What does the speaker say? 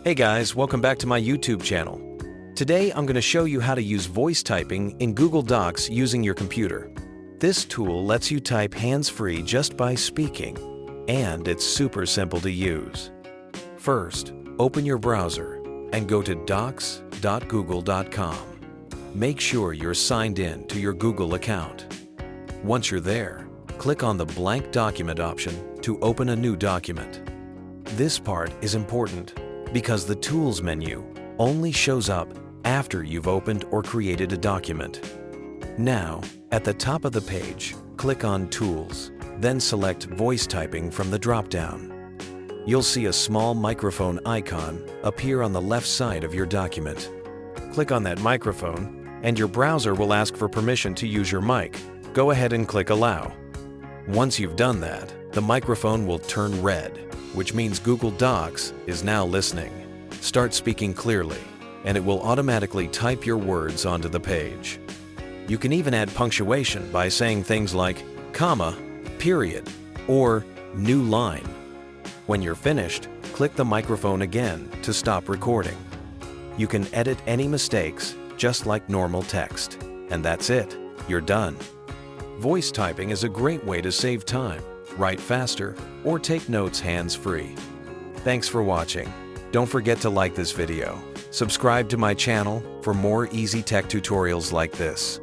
Hey guys, welcome back to my YouTube channel. Today I'm going to show you how to use voice typing in Google Docs using your computer. This tool lets you type hands-free just by speaking, and it's super simple to use. First, open your browser and go to docs.google.com. Make sure you're signed in to your Google account. Once you're there, click on the blank document option to open a new document. This part is important because the Tools menu only shows up after you've opened or created a document. Now, at the top of the page, click on Tools, then select Voice Typing from the drop-down. You'll see a small microphone icon appear on the left side of your document. Click on that microphone, and your browser will ask for permission to use your mic. Go ahead and click Allow. Once you've done that, the microphone will turn red, which means Google Docs is now listening. Start speaking clearly, and it will automatically type your words onto the page. You can even add punctuation by saying things like comma, period, or new line. When you're finished, click the microphone again to stop recording. You can edit any mistakes just like normal text. And that's it. You're done. Voice typing is a great way to save time, write faster, or take notes hands-free. Thanks for watching. Don't forget to like this video. Subscribe to my channel for more easy tech tutorials like this.